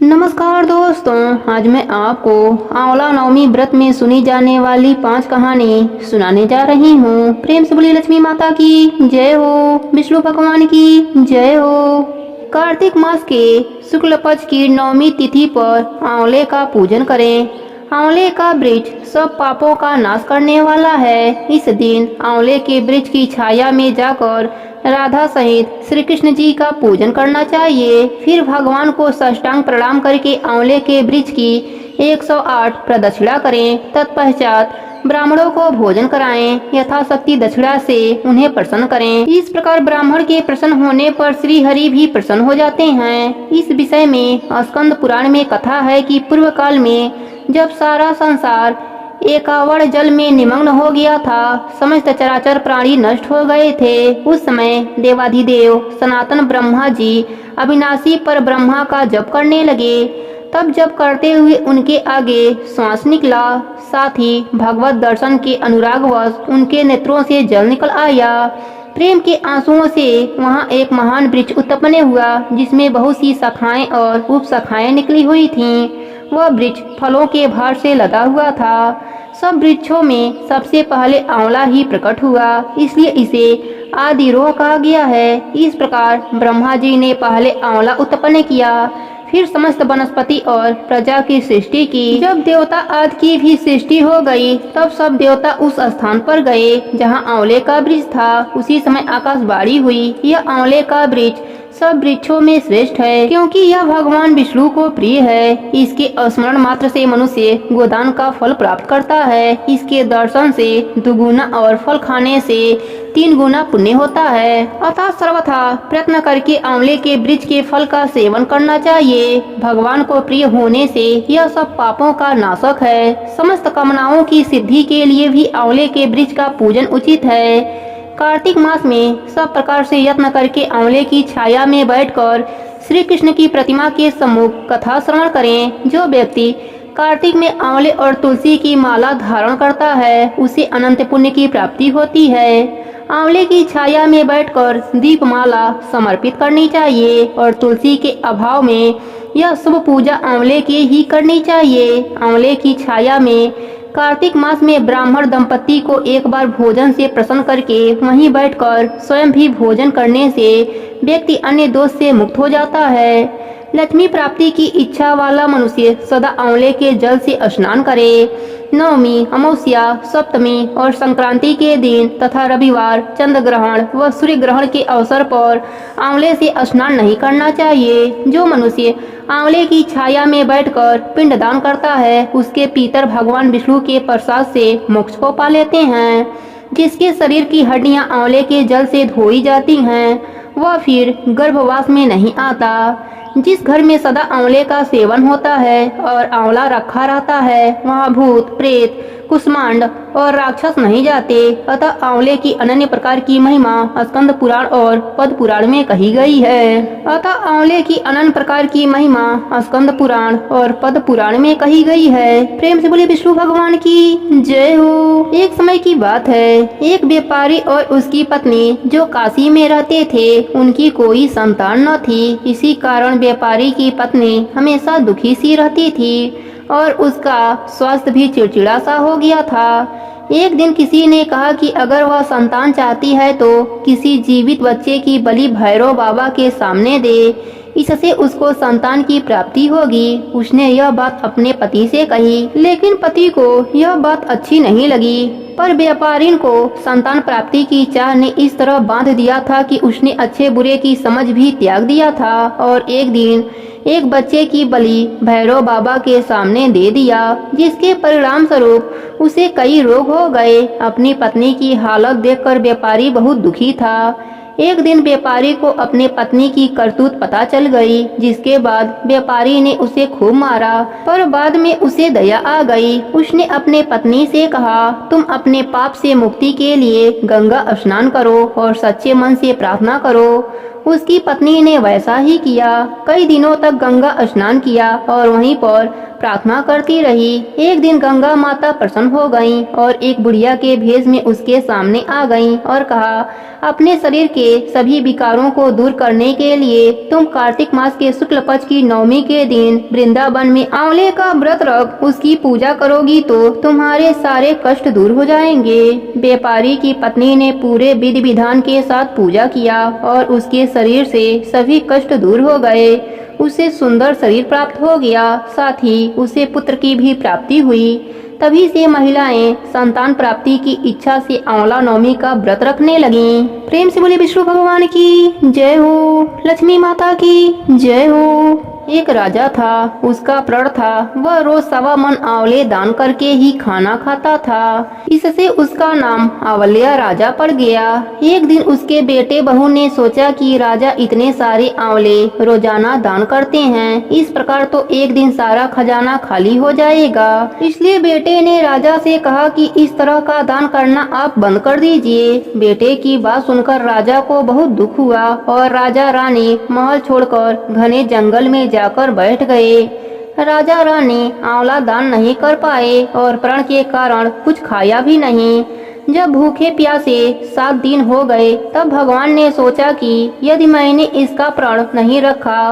नमस्कार दोस्तों, आज मैं आपको आंवला नवमी व्रत में सुनी जाने वाली 5 कहानी सुनाने जा रही हूँ। प्रेम से बोलिए लक्ष्मी माता की जय हो, विष्णु भगवान की जय हो। कार्तिक मास के शुक्ल पक्ष की नवमी तिथि पर आंवले का पूजन करें। आंवले का वृक्ष सब पापों का नाश करने वाला है। इस दिन आंवले के वृक्ष की छाया में जाकर राधा सहित श्री कृष्ण जी का पूजन करना चाहिए। फिर भगवान को साष्टांग प्रणाम करके आंवले के वृक्ष की 108 प्रदक्षिणा करें। तत्पश्चात ब्राह्मणों को भोजन कराएं। यथाशक्ति दक्षिणा से उन्हें प्रसन्न करें। इस प्रकार ब्राह्मण के प्रसन्न होने पर श्री हरि भी प्रसन्न हो जाते हैं। इस विषय में स्कंद पुराण में कथा है कि पूर्व काल में जब सारा संसार एकावड़ जल में निमग्न हो गया था, समस्त चराचर प्राणी नष्ट हो गए थे। उस समय देवाधिदेव सनातन ब्रह्मा जी अविनाशी पर ब्रह्मा का जप करने लगे। तब जप करते हुए उनके आगे श्वास निकला, साथ ही भगवत दर्शन के अनुरागवश उनके नेत्रों से जल निकल आया। प्रेम के आंसुओं से वहां एक महान वृक्ष उत्पन्न हुआ, जिसमें बहुत सी शाखाएं और उपशाखाएं निकली हुई थीं। वह वृक्ष फलों के भार से लदा हुआ था। सब वृक्षों में सबसे पहले आंवला ही प्रकट हुआ, इसलिए इसे आदिरोह कहा गया है। इस प्रकार ब्रह्मा जी ने पहले आंवला उत्पन्न किया, फिर समस्त वनस्पति और प्रजा की सृष्टि की। जब देवता आदि की भी सृष्टि हो गई, तब सब देवता उस स्थान पर गए जहाँ आंवले का वृक्ष था। उसी समय आकाशवाणी हुई, यह आंवले का वृक्ष सब वृक्षों में श्रेष्ठ है, क्योंकि यह भगवान विष्णु को प्रिय है। इसके स्मरण मात्र से मनुष्य गोदान का फल प्राप्त करता है। इसके दर्शन से दुगुना और फल खाने से 3 गुना पुण्य होता है। अतः सर्वथा प्रयत्न करके आंवले के वृक्ष के फल का सेवन करना चाहिए। भगवान को प्रिय होने से यह सब पापों का नाशक है। समस्त कामनाओं की सिद्धि के लिए भी आंवले के वृक्ष का पूजन उचित है। कार्तिक मास में सब प्रकार से यत्न करके आंवले की छाया में बैठकर श्री कृष्ण की प्रतिमा के सम्मुख कथा श्रवण करें। जो व्यक्ति कार्तिक में आंवले और तुलसी की माला धारण करता है, उसे अनंत पुण्य की प्राप्ति होती है। आंवले की छाया में बैठकर दीपमाला समर्पित करनी चाहिए और तुलसी के अभाव में यह शुभ पूजा आंवले की ही करनी चाहिए। आंवले की छाया में कार्तिक मास में ब्राह्मण दंपति को एक बार भोजन से प्रसन्न करके वहीं बैठकर स्वयं भी भोजन करने से व्यक्ति अन्य दोष से मुक्त हो जाता है। लक्ष्मी प्राप्ति की इच्छा वाला मनुष्य सदा आंवले के जल से स्नान करे। नवमी, अमावस्या, सप्तमी और संक्रांति के दिन तथा रविवार, चंद्र ग्रहण व सूर्य ग्रहण के अवसर पर आंवले से स्नान नहीं करना चाहिए। जो मनुष्य आंवले की छाया में बैठकर पिंडदान करता है, उसके पितर भगवान विष्णु के प्रसाद से मोक्ष को पा लेते हैं। जिसके शरीर की हड्डियां आंवले के जल से धोई जाती हैं, वह फिर गर्भवास में नहीं आता। जिस घर में सदा आंवले का सेवन होता है और आंवला रखा रहता है, वहाँ भूत, प्रेत, कुष्मांड और राक्षस नहीं जाते। अतः आंवले की अनन्य प्रकार की महिमा स्कंद पुराण और पद्म पुराण में कही गई है। अतः आंवले की अनन्य प्रकार की महिमा स्कंद पुराण और पद्म पुराण में कही गई है। प्रेम से बोले विष्णु भगवान की जय हो। एक समय की बात है, एक व्यापारी और उसकी पत्नी जो काशी में रहते थे, उनकी कोई संतान न थी। इसी कारण व्यापारी की पत्नी हमेशा दुखी सी रहती थी और उसका स्वास्थ्य भी चिड़चिड़ा सा हो गया था। एक दिन किसी ने कहा कि अगर वह संतान चाहती है तो किसी जीवित बच्चे की बलि भैरव बाबा के सामने दे, इससे उसको संतान की प्राप्ति होगी। उसने यह बात अपने पति से कही, लेकिन पति को यह बात अच्छी नहीं लगी। पर व्यापारी को संतान प्राप्ति की चाह ने इस तरह बांध दिया था कि उसने अच्छे बुरे की समझ भी त्याग दिया था और एक दिन एक बच्चे की बलि भैरव बाबा के सामने दे दिया, जिसके परिणाम स्वरूप उसे कई रोग हो गए। अपनी पत्नी की हालत देखकर व्यापारी बहुत दुखी था। एक दिन व्यापारी को अपने पत्नी की करतूत पता चल गई, जिसके बाद व्यापारी ने उसे खूब मारा, पर बाद में उसे दया आ गई। उसने अपने पत्नी से कहा, तुम अपने पाप से मुक्ति के लिए गंगा स्नान करो और सच्चे मन से प्रार्थना करो। उसकी पत्नी ने वैसा ही किया। कई दिनों तक गंगा स्नान किया और वहीं पर प्रार्थना करती रही। एक दिन गंगा माता प्रसन्न हो गईं और एक बुढ़िया के भेष में उसके सामने आ गईं और कहा, अपने शरीर के सभी विकारों को दूर करने के लिए तुम कार्तिक मास के शुक्ल पक्ष की नवमी के दिन वृंदावन में आंवले का व्रत रख उसकी पूजा करोगी तो तुम्हारे सारे कष्ट दूर हो जाएंगे। व्यापारी की पत्नी ने पूरे विधि विधान के साथ पूजा किया और उसके शरीर से सभी कष्ट दूर हो गए। उसे सुंदर शरीर प्राप्त हो गया, साथ ही उसे पुत्र की भी प्राप्ति हुई। तभी से महिलाएं संतान प्राप्ति की इच्छा से आंवला नवमी का व्रत रखने लगीं। प्रेम से बोले विष्णु भगवान की जय हो, लक्ष्मी माता की जय हो। एक राजा था, उसका प्रण था वह रोज 1.25 मन आंवले दान करके ही खाना खाता था। इससे उसका नाम आंवलिया राजा पड़ गया। एक दिन उसके बेटे बहू ने सोचा कि राजा इतने सारे आंवले रोजाना दान करते हैं, इस प्रकार तो एक दिन सारा खजाना खाली हो जाएगा। इसलिए बेटे ने राजा से कहा कि इस तरह का दान करना आप बंद कर दीजिए। बेटे की बात सुनकर राजा को बहुत दुख हुआ और राजा रानी महल छोड़कर घने जंगल में जाकर बैठ गए। राजा रानी आंवला दान नहीं कर पाए और प्रण के कारण कुछ खाया भी नहीं। जब भूखे प्यासे 7 दिन हो गए तब भगवान ने सोचा कि यदि मैंने इसका प्रण नहीं रखा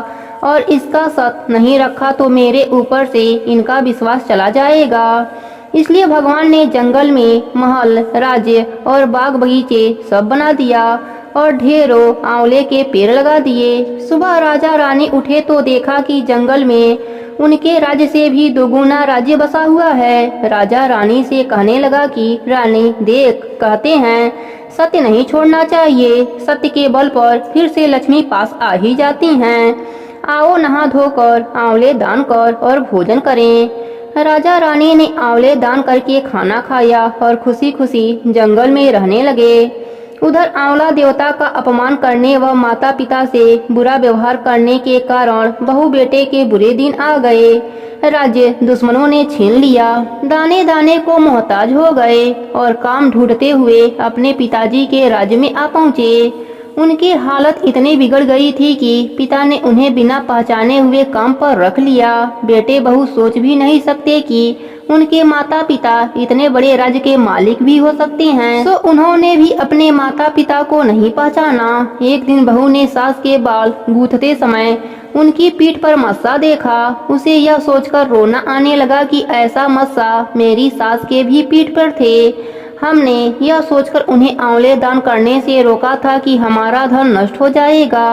और इसका सत नहीं रखा तो मेरे ऊपर से इनका विश्वास चला जाएगा। इसलिए भगवान ने जंगल में महल, राज्य और बाग बगीचे सब बना दिया और ढेरों आंवले के पेड़ लगा दिए। सुबह राजा रानी उठे तो देखा कि जंगल में उनके राज्य से भी 2 गुना राज्य बसा हुआ है। राजा रानी से कहने लगा कि रानी देख, कहते हैं सत्य नहीं छोड़ना चाहिए, सत्य के बल पर फिर से लक्ष्मी पास आ ही जाती हैं। आओ नहा धोकर आंवले दान कर और भोजन करें। राजा रानी ने आंवले दान करके खाना खाया और खुशी खुशी जंगल में रहने लगे। उधर आंवला देवता का अपमान करने व माता पिता से बुरा व्यवहार करने के कारण बहू बेटे के बुरे दिन आ गए। राज्य दुश्मनों ने छीन लिया, दाने दाने को मोहताज हो गए और काम ढूंढते हुए अपने पिताजी के राज्य में आ पहुँचे। उनकी हालत इतनी बिगड़ गई थी कि पिता ने उन्हें बिना पहचाने हुए काम पर रख लिया। बेटे बहू सोच भी नहीं सकते कि उनके माता पिता इतने बड़े राज्य के मालिक भी हो सकते हैं, तो उन्होंने भी अपने माता पिता को नहीं पहचाना। एक दिन बहू ने सास के बाल गूंथते समय उनकी पीठ पर मस्सा देखा। उसे यह सोचकर रोना आने लगा कि ऐसा मस्सा मेरी सास के भी पीठ पर थे। हमने यह सोचकर उन्हें आंवले दान करने से रोका था कि हमारा धन नष्ट हो जाएगा।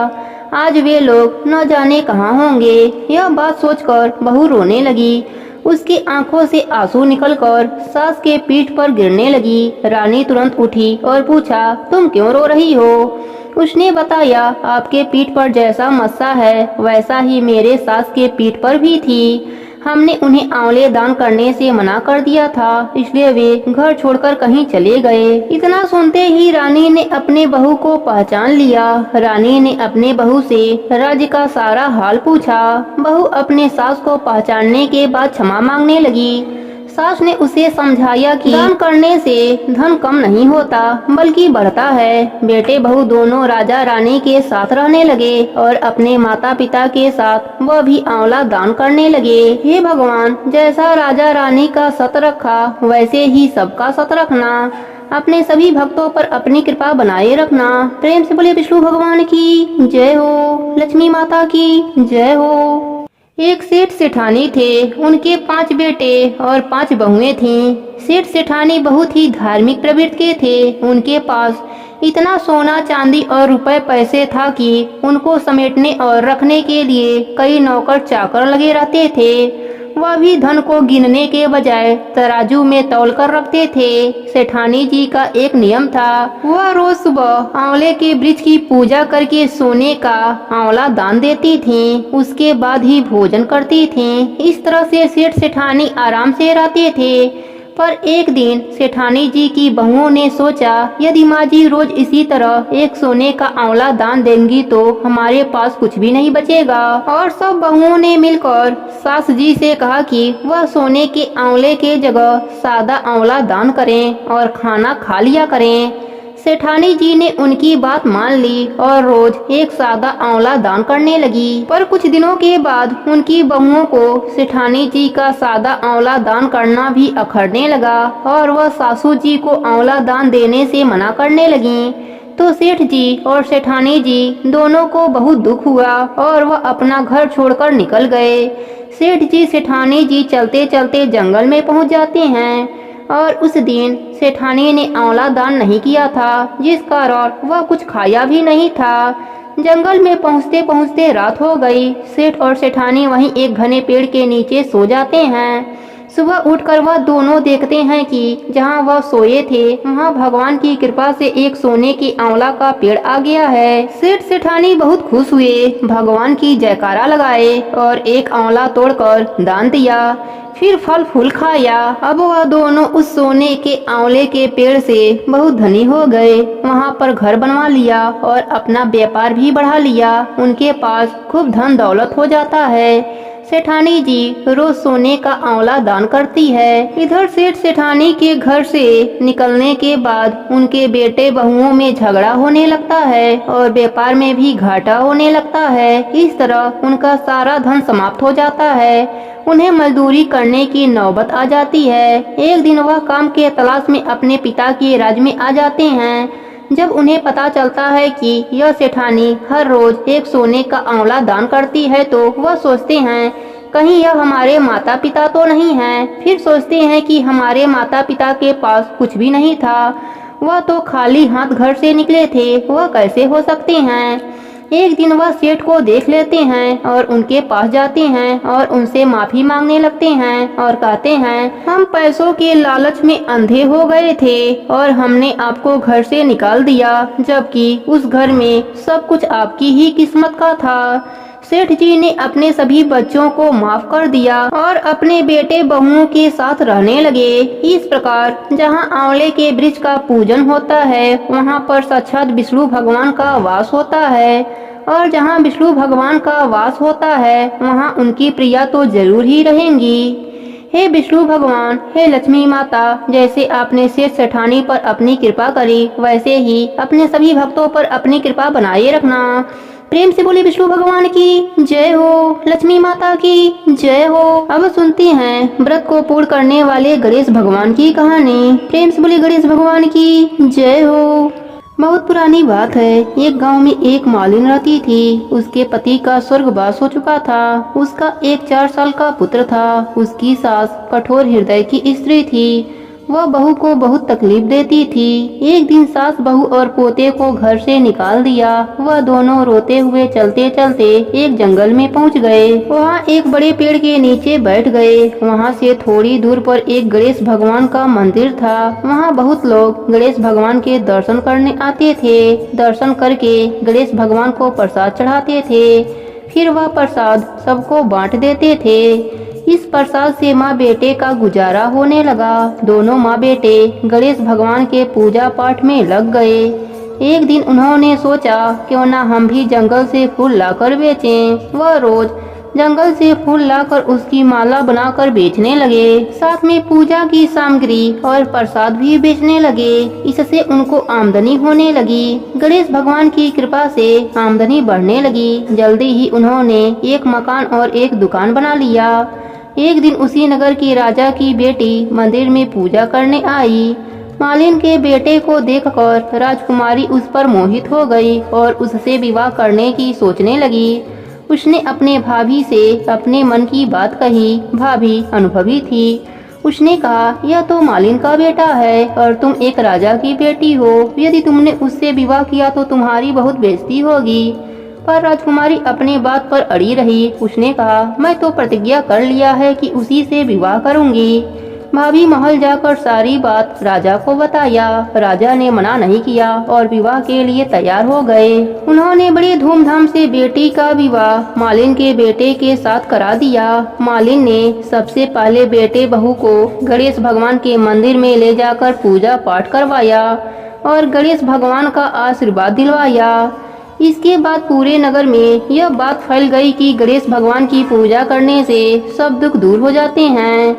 आज वे लोग न जाने कहाँ होंगे। यह बात सोचकर बहू रोने लगी। उसकी आंखों से आंसू निकलकर सास के पीठ पर गिरने लगी। रानी तुरंत उठी और पूछा, तुम क्यों रो रही हो? उसने बताया, आपके पीठ पर जैसा मस्सा है वैसा ही मेरे सास के पीठ पर भी थी। हमने उन्हें आंवले दान करने से मना कर दिया था, इसलिए वे घर छोड़कर कहीं चले गए। इतना सुनते ही रानी ने अपने बहू को पहचान लिया। रानी ने अपने बहू से राज्य का सारा हाल पूछा। बहू अपने सास को पहचानने के बाद क्षमा मांगने लगी। सास ने उसे समझाया कि दान करने से धन कम नहीं होता बल्कि बढ़ता है। बेटे बहू दोनों राजा रानी के साथ रहने लगे और अपने माता पिता के साथ वह भी आंवला दान करने लगे। हे भगवान, जैसा राजा रानी का सत रखा वैसे ही सबका सत रखना। अपने सभी भक्तों पर अपनी कृपा बनाए रखना। प्रेम से बोले विष्णु भगवान की जय हो, लक्ष्मी माता की जय हो। एक सेठ सेठानी थे। उनके 5 बेटे और 5 बहुएं थीं। सेठ सेठानी बहुत ही धार्मिक प्रवृत्ति के थे। उनके पास इतना सोना चांदी और रुपए पैसे था कि उनको समेटने और रखने के लिए कई नौकर चाकर लगे रहते थे। वह भी धन को गिनने के बजाय तराजू में तौल कर रखते थे। सेठानी जी का एक नियम था, वह रोज सुबह आंवले के वृक्ष की पूजा करके सोने का आंवला दान देती थीं। उसके बाद ही भोजन करती थीं। इस तरह से सेठ सेठानी आराम से रहते थे। पर एक दिन सेठानी जी की बहुओं ने सोचा, यदि माँ जी रोज इसी तरह एक सोने का आंवला दान देंगी तो हमारे पास कुछ भी नहीं बचेगा। और सब बहुओं ने मिलकर सास जी से कहा कि वह सोने के आंवले के जगह सादा आंवला दान करें और खाना खा लिया करें। सेठानी जी ने उनकी बात मान ली और रोज एक सादा आंवला दान करने लगी। पर कुछ दिनों के बाद उनकी बहुओं को सेठानी जी का सादा आंवला दान करना भी अखरने लगा और वह सासू जी को आंवला दान देने से मना करने लगी। तो सेठ जी और सेठानी जी दोनों को बहुत दुख हुआ और वह अपना घर छोड़कर निकल गए। सेठ जी सेठानी जी चलते चलते जंगल में पहुंच जाते हैं और उस दिन सेठानी ने आंवला दान नहीं किया था, जिस कारण वह कुछ खाया भी नहीं था। जंगल में पहुंचते पहुंचते रात हो गई। सेठ और सेठानी वहीं एक घने पेड़ के नीचे सो जाते हैं। सुबह उठकर वह दोनों देखते हैं कि जहां वह सोए थे वहां भगवान की कृपा से एक सोने की आंवला का पेड़ आ गया है। सेठ सेठानी बहुत खुश हुए, भगवान की जयकारा लगाए और एक आंवला तोड़कर दान दिया, फिर फल फूल खाया। अब वह दोनों उस सोने के आंवले के पेड़ से बहुत धनी हो गए। वहां पर घर बनवा लिया और अपना व्यापार भी बढ़ा लिया। उनके पास खूब धन दौलत हो जाता है। सेठानी जी रोज सोने का आंवला दान करती है। इधर सेठ सेठानी के घर से निकलने के बाद उनके बेटे बहुओं में झगड़ा होने लगता है और व्यापार में भी घाटा होने लगता है। इस तरह उनका सारा धन समाप्त हो जाता है। उन्हें मजदूरी करने की नौबत आ जाती है। एक दिन वह काम के तलाश में अपने पिता के राज्य में आ जाते हैं। जब उन्हें पता चलता है कि यह सेठानी हर रोज एक सोने का आंवला दान करती है तो वह सोचते हैं कहीं यह हमारे माता पिता तो नहीं है। फिर सोचते हैं कि हमारे माता पिता के पास कुछ भी नहीं था, वह तो खाली हाथ घर से निकले थे, वह कैसे हो सकते हैं। एक दिन वह सेठ को देख लेते हैं और उनके पास जाते हैं और उनसे माफी मांगने लगते हैं और कहते हैं हम पैसों के लालच में अंधे हो गए थे और हमने आपको घर से निकाल दिया, जबकि उस घर में सब कुछ आपकी ही किस्मत का था। सेठ जी ने अपने सभी बच्चों को माफ कर दिया और अपने बेटे बहुओं के साथ रहने लगे। इस प्रकार जहां आंवले के वृक्ष का पूजन होता है वहां पर साक्षात विष्णु भगवान का वास होता है और जहां विष्णु भगवान का वास होता है वहां उनकी प्रिया तो जरूर ही रहेंगी। हे विष्णु भगवान, हे लक्ष्मी माता, जैसे आपने सेठ सेठानी पर अपनी कृपा करी वैसे ही अपने सभी भक्तों पर अपनी कृपा बनाए रखना। प्रेम से बोले विष्णु भगवान की जय हो, लक्ष्मी माता की जय हो। अब सुनते हैं व्रत को पूर्ण करने वाले गणेश भगवान की कहानी। प्रेम से बोले गणेश भगवान की जय हो। बहुत पुरानी बात है। एक गांव में एक मालिन रहती थी। उसके पति का स्वर्गवास हो चुका था। उसका एक 4 साल का पुत्र था। उसकी सास कठोर हृदय की स्त्री थी। वह बहू को बहुत तकलीफ देती थी। एक दिन सास बहू और पोते को घर से निकाल दिया। वह दोनों रोते हुए चलते चलते एक जंगल में पहुंच गए। वहां एक बड़े पेड़ के नीचे बैठ गए। वहां से थोड़ी दूर पर एक गणेश भगवान का मंदिर था। वहां बहुत लोग गणेश भगवान के दर्शन करने आते थे। दर्शन करके गणेश भगवान को प्रसाद चढ़ाते थे। फिर वह प्रसाद सबको बांट देते थे। इस प्रसाद से माँ बेटे का गुजारा होने लगा। दोनों माँ बेटे गणेश भगवान के पूजा पाठ में लग गए। एक दिन उन्होंने सोचा क्यों ना हम भी जंगल से फूल लाकर बेचें। वह रोज जंगल से फूल लाकर उसकी माला बनाकर बेचने लगे। साथ में पूजा की सामग्री और प्रसाद भी बेचने लगे। इससे उनको आमदनी होने लगी। गणेश भगवान की कृपा से आमदनी बढ़ने लगी। जल्दी ही उन्होंने एक मकान और एक दुकान बना लिया। एक दिन उसी नगर की राजा की बेटी मंदिर में पूजा करने आई। मालिन के बेटे को देखकर राजकुमारी उस पर मोहित हो गई और उससे विवाह करने की सोचने लगी। उसने अपने भाभी से अपने मन की बात कही। भाभी अनुभवी थी। उसने कहा यह तो मालिन का बेटा है और तुम एक राजा की बेटी हो। यदि तुमने उससे विवाह किया तो तुम्हारी बहुत बेइज्जती होगी। पर राजकुमारी अपने बात पर अड़ी रही। उसने कहा मैं तो प्रतिज्ञा कर लिया है कि उसी से विवाह करूंगी। भाभी महल जाकर सारी बात राजा को बताया। राजा ने मना नहीं किया और विवाह के लिए तैयार हो गए। उन्होंने बड़ी धूमधाम से बेटी का विवाह मालिन के बेटे के साथ करा दिया। मालिन ने सबसे पहले बेटे बहू को गणेश भगवान के मंदिर में ले जाकर पूजा पाठ करवाया और गणेश भगवान का आशीर्वाद दिलवाया। इसके बाद पूरे नगर में यह बात फैल गई कि गणेश भगवान की पूजा करने से सब दुख दूर हो जाते हैं।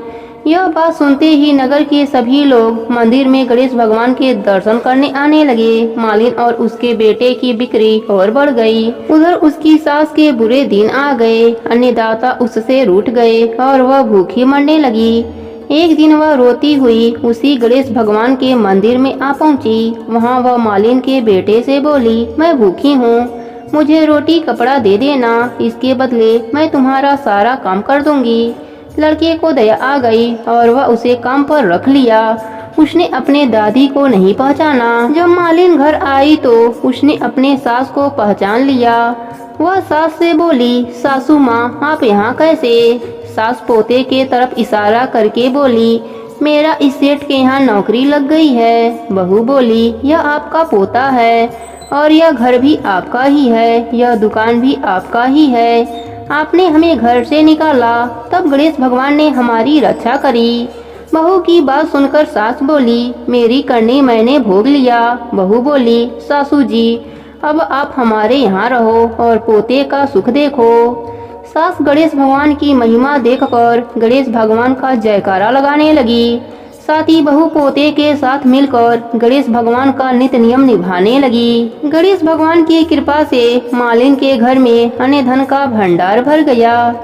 यह बात सुनते ही नगर के सभी लोग मंदिर में गणेश भगवान के दर्शन करने आने लगे। मालिन और उसके बेटे की बिक्री और बढ़ गई। उधर उसकी सास के बुरे दिन आ गए। अन्नदाता उससे रूठ गए और वह भूखी मरने लगी। एक दिन वह रोती हुई उसी गणेश भगवान के मंदिर में आ पहुंची। वहां वह मालिन के बेटे से बोली, मैं भूखी हूँ, मुझे रोटी कपड़ा दे देना, इसके बदले मैं तुम्हारा सारा काम कर दूंगी। लड़के को दया आ गई और वह उसे काम पर रख लिया। उसने अपने दादी को नहीं पहचाना। जब मालिन घर आई तो उसने अपने सास को पहचान लिया। वह सास से बोली, सासू माँ आप यहाँ कैसे? सास पोते के तरफ इशारा करके बोली, मेरा इस सेठ के यहाँ नौकरी लग गई है। बहू बोली, यह आपका पोता है और यह घर भी आपका ही है, यह दुकान भी आपका ही है। आपने हमें घर से निकाला, तब गणेश भगवान ने हमारी रक्षा करी। बहू की बात सुनकर सास बोली, मेरी करनी मैंने भोग लिया। बहू बोली, सासू जी अब आप हमारे यहाँ रहो और पोते का सुख देखो। सास गणेश भगवान की महिमा देखकर गणेश भगवान का जयकारा लगाने लगी। साथ ही बहू पोते के साथ मिलकर गणेश भगवान का नित्य नियम निभाने लगी। गणेश भगवान की कृपा से मालिन के घर में अन्न धन का भंडार भर गया।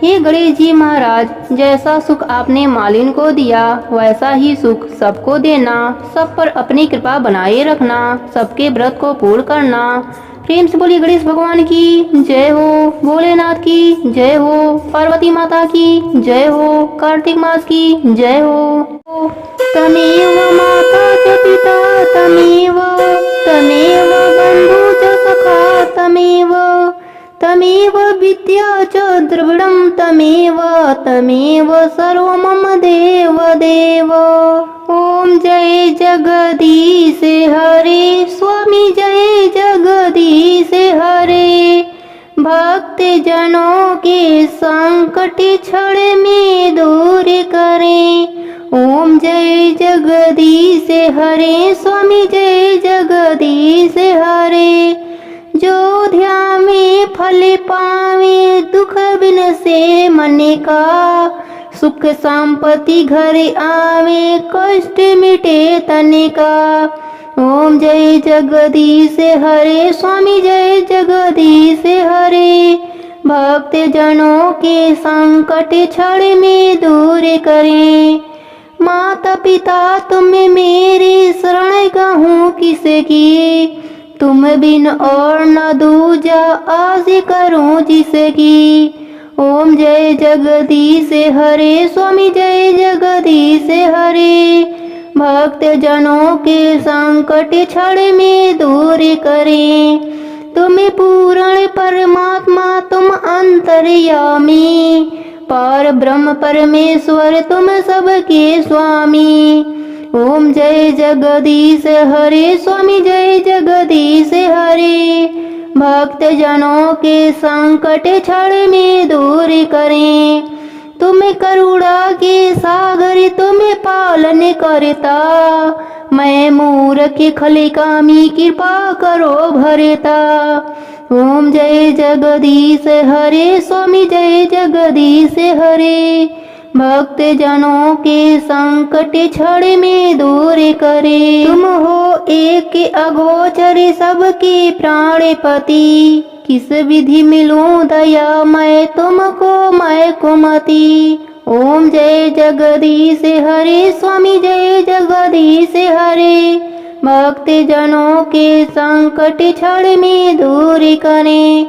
हे गणेश जी महाराज, जैसा सुख आपने मालिन को दिया वैसा ही सुख सबको देना, सब पर अपनी कृपा बनाए रखना, सबके व्रत को पूर्ण करना। प्रेम से बोलिए गणेश भगवान की जय हो, भोलेनाथ की जय हो, पार्वती माता की जय हो, कार्तिक मास की जय हो। तमेव माता च पिता तमेव, तमेव बंधु च सखा तमेव, तमेव विद्या च द्रविणं तमेव, तमेव सर्व मम देव देव। ओम जय जगदीश हरे, स्वामी जय जगदीश हरे। भक्त जनों के संकट क्षण में दूर करें। ओम जय जगदीश हरे, स्वामी जय जगदीश हरे। जो ध्यान में फल पावे, दुख बिन से मन का, सुख संपत्ति घर आवे, कष्ट मिटे तन का। ओम जय जगदीश हरे, स्वामी जय जगदीश हरे। भक्त जनों के संकट क्षण में दूर करें। माता पिता तुम मेरे शरण गहूँ किसकी, तुम बिन और न दूजा आस करूं जिसकी। ओम जय जगदीश हरे, स्वामी जय जगदीश हरे। भक्त जनों के संकट क्षण में दूर करें। तुम पूर्ण परमात्मा तुम अंतर्यामी, पार ब्रह्म परमेश्वर तुम सबके स्वामी। ओम जय जगदीश हरे, स्वामी जय जगदीश हरे। भक्त जनों के संकट क्षण में दूर करें। तुम करुणा के सागर तुम पालन करता, मैं मूर्ख खलिकामी कृपा करो भरता। ओम जय जगदीश हरे, स्वामी जय जगदीश हरे। भक्त जनों के संकट क्षण में दूर करे। तुम हो एक अगोचर सबके प्राणपति, किस विधि मिलूं दया मैं तुमको मैं कुमति। ओम जय जगदीश हरे, स्वामी जय जगदीश हरे। भक्त जनों के संकट क्षण में दूर करें।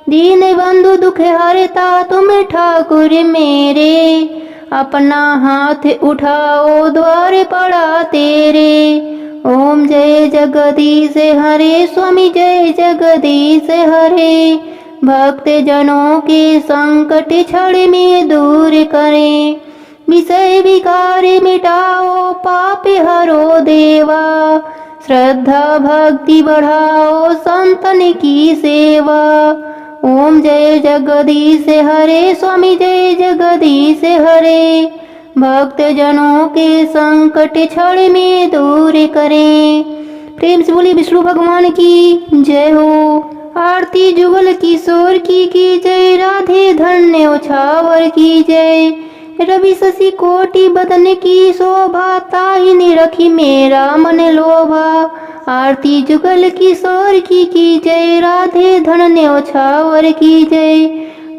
दीन बंधु दुख हरता तुम ठाकुर मेरे, अपना हाथ उठाओ द्वार पड़ा तेरे। ओम जय जगदीश हरे, स्वामी जय जगदीश हरे। भक्त जनों के संकट क्षण में दूर करें। विषय विकार मिटाओ पाप हरो देवा, श्रद्धा भक्ति बढ़ाओ संतन की सेवा। ओम जय जगदीश हरे, स्वामी जय जगदीश हरे। भक्त जनों के संकट क्षण में दूर करें। प्रेम से बोली विष्णु भगवान की जय हो। आरती जुगल किशोर की जय, राधे धन्य उछावर की जय। रवि शशि कोटि बदन की शोभा, ताहि ने रखी मेरा मन लोभा। आरती जुगल किशोर की जय, राधे धन न्योछावर की जय।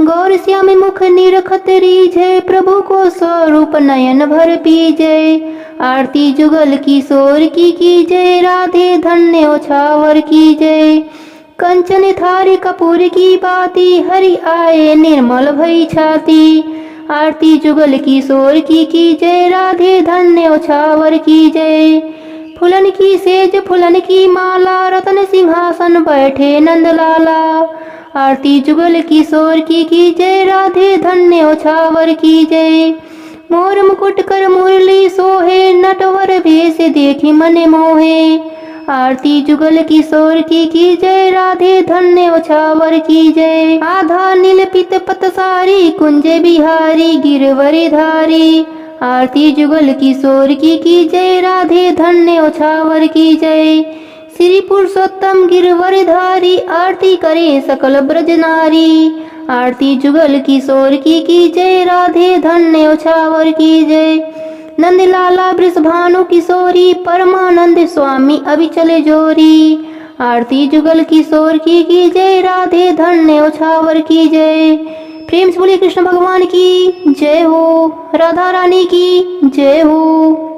गौर श्याम मुख निरखत रीझे, प्रभु को स्वरूप नयन भर पीजय। आरती जुगल किशोर की जय, राधे धन न्योछावर की जय। कंचन थारी कपूर की बाती, हरि आए निर्मल भई छाती। आरती जुगल किशोर की जय, राधे धन न्योछावर की जय। फूलन की सेज फूलन की माला, रतन सिंहासन बैठे नंदलाला। आरती जुगल किशोर की जय, राधे धन न्योछावर की जय। मोर मुकुट कर मुरली सोहे, नटवर भेष देखी मन मोहे। आरती जुगल किशोर की जय, राधे धन न्योछावर की जय। आधा नील पित पतसारी, कुंज बिहारी गिरवर धारी। आरती जुगल किशोर की जय, राधे धन न्योछावर की जय। श्री पुरुषोत्तम गिरवर धारी, आरती करे सकल ब्रज नारी। आरती जुगल किशोर की जय, राधे धन न्योछावर की जय। नंदलाला वृषभानु किशोरी, परमानंद स्वामी अविचल जोरी। आरती जुगल किशोर की जय, राधे धन न्योछावर की जय। प्रेम से बोलिए कृष्ण भगवान की जय हो, राधा रानी की जय हो।